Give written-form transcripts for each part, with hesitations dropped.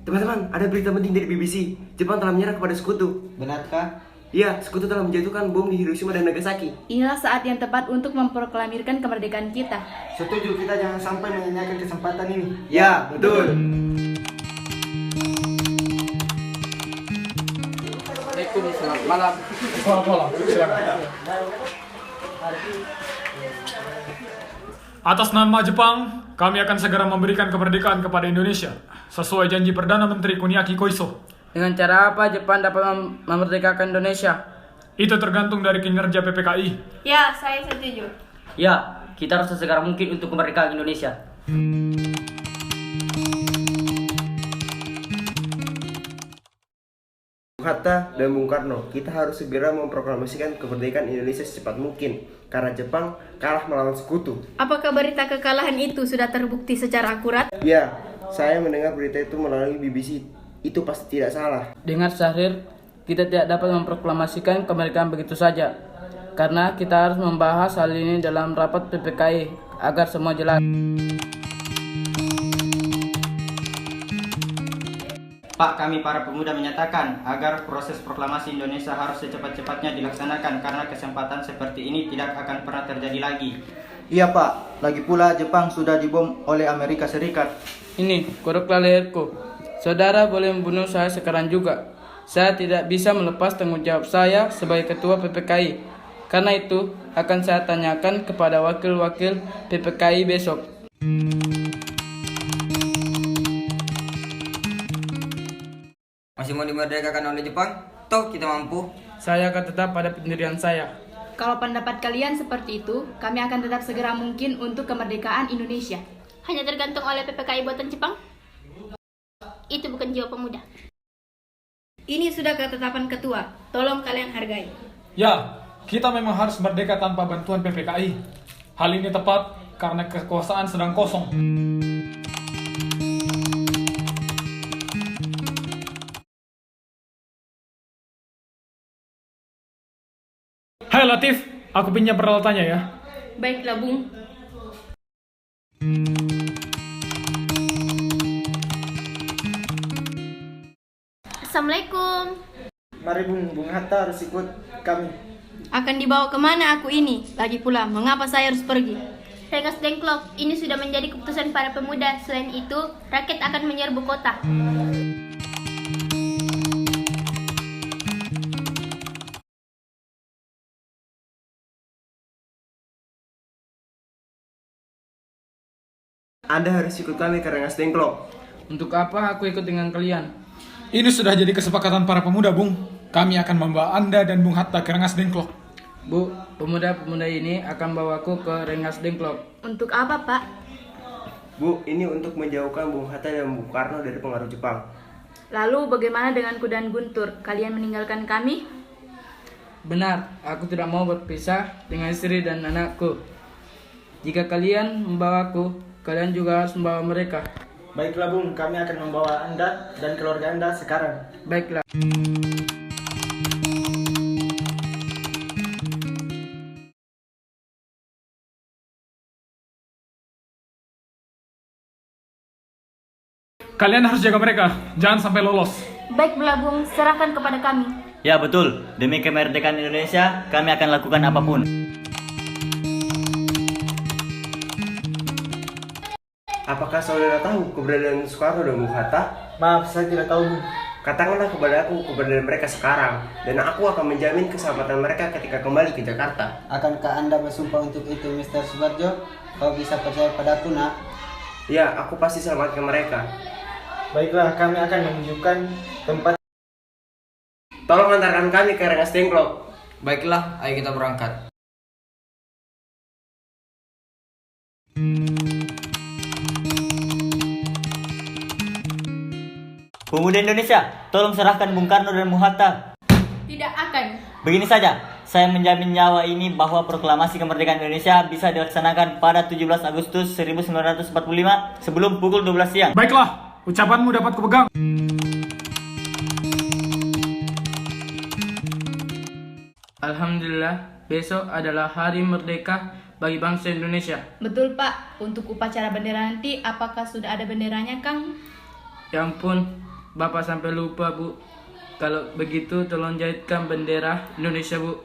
Teman-teman, ada berita penting dari BBC. Jepang telah menyerah kepada sekutu. Benarkah? Iya, sekutu telah menjatuhkan bom di Hiroshima dan Nagasaki. Inilah saat yang tepat untuk memproklamirkan kemerdekaan kita. Setuju, kita jangan sampai menyanyiakan kesempatan ini. Ya, betul. Assalamualaikum, selamat malam. Selamat malam, silakan. Atas nama Jepang, kami akan segera memberikan kemerdekaan kepada Indonesia, sesuai janji Perdana Menteri Kuniaki Koiso. Dengan cara apa Jepang dapat memerdekakan Indonesia? Itu tergantung dari kinerja PPKI. Ya, saya setuju. Ya, kita harus sesegera mungkin untuk kemerdekaan Indonesia. Bung Hatta dan Bung Karno, kita harus segera memproklamasikan kemerdekaan Indonesia secepat mungkin. Karena Jepang kalah melawan sekutu. Apakah berita kekalahan itu sudah terbukti secara akurat? Ya, saya mendengar berita itu melalui BBC. Itu pasti tidak salah. Dengan Syahrir, kita tidak dapat memproklamasikan kemerdekaan begitu saja. Karena kita harus membahas hal ini dalam rapat PPKI agar semua jelas. Pak, kami para pemuda menyatakan agar proses proklamasi Indonesia harus secepat-cepatnya dilaksanakan karena kesempatan seperti ini tidak akan pernah terjadi lagi. Iya Pak, lagi pula Jepang sudah dibom oleh Amerika Serikat. Ini, kodoklah leherku. Saudara boleh membunuh saya sekarang juga. Saya tidak bisa melepas tanggung jawab saya sebagai ketua PPKI. Karena itu, akan saya tanyakan kepada wakil-wakil PPKI besok. Masih mau dimerdekakan oleh Jepang? Toh kita mampu. Saya akan tetap pada pendirian saya. Kalau pendapat kalian seperti itu, kami akan tetap segera mungkin untuk kemerdekaan Indonesia. Hanya tergantung oleh PPKI buatan Jepang? Itu bukan jiwa pemuda. Ini sudah ketetapan ketua, tolong kalian hargai. Ya, kita memang harus merdeka tanpa bantuan PPKI. Hal ini tepat karena kekuasaan sedang kosong. Hai Latif, aku pinjam peralatannya ya. Baiklah, Bung. Assalamualaikum. Mari Bung Hatta harus ikut kami. Akan dibawa kemana aku ini? Lagi pula, mengapa saya harus pergi? Rengas Dengklok, ini sudah menjadi keputusan para pemuda. Selain itu, rakyat akan menyerbu kota. Anda harus ikut kami ke Rengas Dengklok. Untuk apa aku ikut dengan kalian? Ini sudah jadi kesepakatan para pemuda, Bung. Kami akan membawa Anda dan Bung Hatta ke Rengas Dengklok. Bu, pemuda-pemuda ini akan bawaku ke Rengas Dengklok. Untuk apa, Pak? Bu, ini untuk menjauhkan Bung Hatta dan Bung Karno dari pengaruh Jepang. Lalu bagaimana dengan Kudan Guntur? Kalian meninggalkan kami? Benar, aku tidak mau berpisah dengan istri dan anakku. Jika kalian membawaku, kalian juga harus membawa mereka. Baiklah Bung, kami akan membawa Anda dan keluarga Anda sekarang. Baiklah. Kalian harus jaga mereka, jangan sampai lolos. Baiklah Bung, serahkan kepada kami. Ya betul, demi kemerdekaan Indonesia, kami akan lakukan apapun. Apakah saudara tahu keberadaan Soekarno dan Bung Hatta? Maaf, saya tidak tahu Bung. Katakanlah kepada aku keberadaan mereka sekarang, dan aku akan menjamin keselamatan mereka ketika kembali ke Jakarta. Akankah Anda bersumpah untuk itu, Mr. Subarjo? Kau bisa percaya padaku, nak? Ya, aku pasti selamatkan mereka. Baiklah, kami akan menunjukkan tempat. Tolong antarkan kami ke Rengas Dengklok. Baiklah, ayo kita berangkat. Pemuda Indonesia, tolong serahkan Bung Karno dan Bung Hatta. Tidak akan. Begini saja, saya menjamin nyawa ini bahwa proklamasi kemerdekaan Indonesia bisa dilaksanakan pada 17 Agustus 1945 sebelum pukul 12 siang. Baiklah, ucapanmu dapat kupegang. Alhamdulillah, besok adalah hari merdeka bagi bangsa Indonesia. Betul, Pak. Untuk upacara bendera nanti, apakah sudah ada benderanya, Kang? Ya ampun, Bapak sampai lupa, Bu. Kalau begitu tolong jahitkan bendera Indonesia, Bu.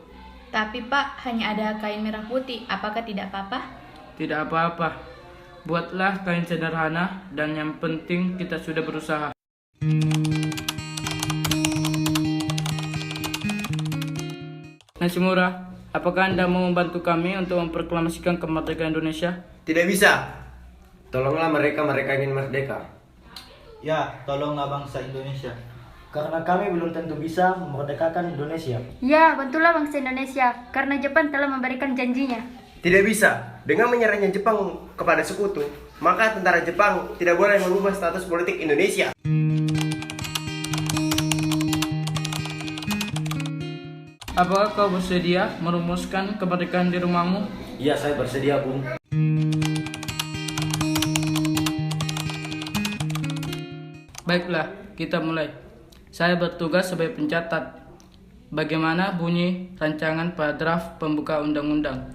Tapi Pak, hanya ada kain merah putih. Apakah tidak apa-apa? Tidak apa-apa. Buatlah kain sederhana dan yang penting kita sudah berusaha. Nashimura, apakah Anda mau membantu kami untuk memproklamasikan kemerdekaan Indonesia? Tidak bisa. Tolonglah mereka ingin merdeka. Ya, tolonglah bangsa Indonesia. Karena kami belum tentu bisa memerdekakan Indonesia. Ya, bantulah bangsa Indonesia karena Jepang telah memberikan janjinya. Tidak bisa. Dengan menyerahnya Jepang kepada sekutu, maka tentara Jepang tidak boleh mengubah status politik Indonesia. Apakah kau bersedia merumuskan kemerdekaan di rumahmu? Iya, saya bersedia, Bung. Baiklah, kita mulai. Saya bertugas sebagai pencatat. Bagaimana bunyi rancangan pada draft pembuka undang-undang?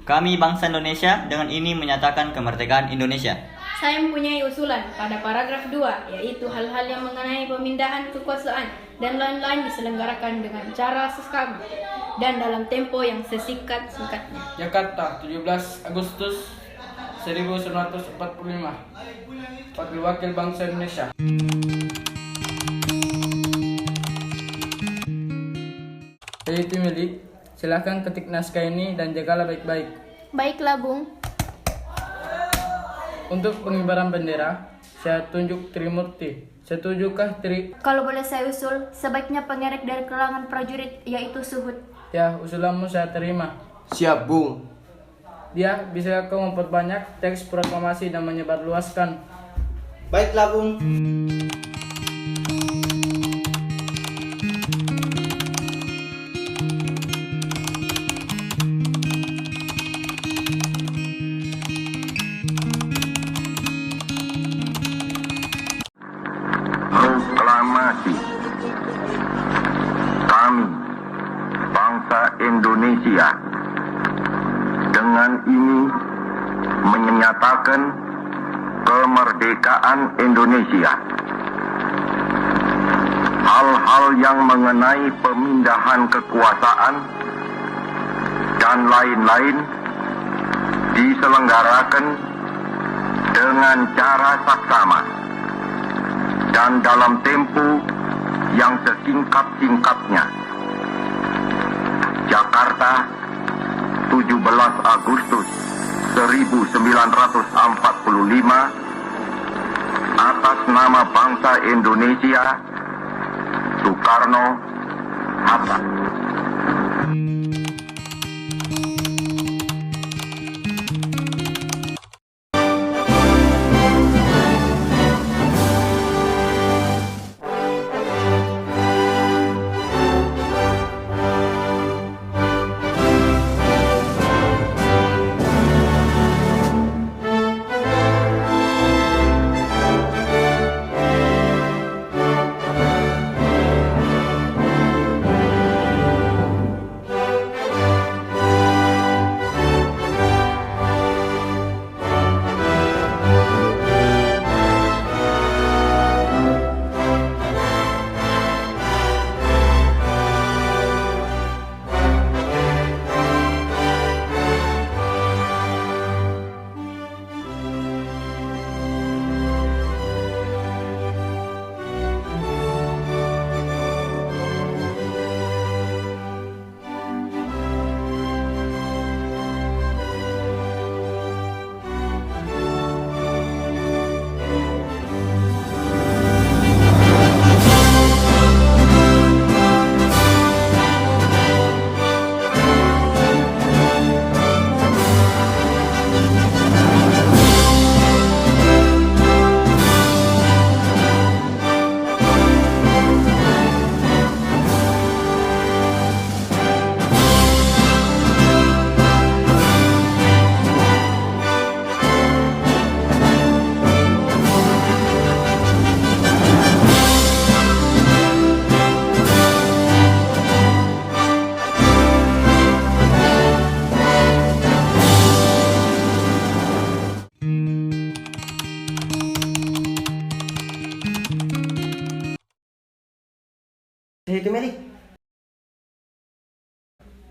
Kami bangsa Indonesia dengan ini menyatakan kemerdekaan Indonesia. Saya mempunyai usulan pada paragraf 2, yaitu hal-hal yang mengenai pemindahan kekuasaan dan lain-lain diselenggarakan dengan cara seksama dan dalam tempo yang sesingkat-singkatnya. Jakarta, 17 Agustus 1945. Wakil-wakil bangsa Indonesia. Teliti milik, silakan ketik naskah ini dan jagalah baik-baik. Baiklah, Bung. Untuk pengibaran bendera, saya tunjuk Trimurti. Setujukah Tri? Kalau boleh saya usul, sebaiknya pengerek dari kalangan prajurit, yaitu Suhud. Ya, usulanmu saya terima. Siap, Bung. Dia bisa kau memperbanyak teks proklamasi dan menyebarluaskan. Baiklah, Bung. Proklamasi. Kami, bangsa Indonesia, dengan ini menyatakan kemerdekaan Indonesia. Hal-hal yang mengenai pemindahan kekuasaan dan lain-lain diselenggarakan dengan cara saksama dan dalam tempo yang sesingkat-singkatnya. Jakarta, 17 Agustus 1945, atas nama bangsa Indonesia, Soekarno-Hatta.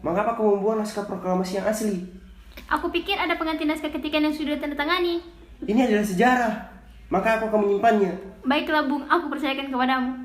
Mengapa kau membuang naskah proklamasi yang asli? Aku pikir ada pengganti naskah ketikan yang sudah ditandatangani. Ini adalah sejarah. Maka aku akan menyimpannya. Baiklah Bung, aku percayakan kepadamu.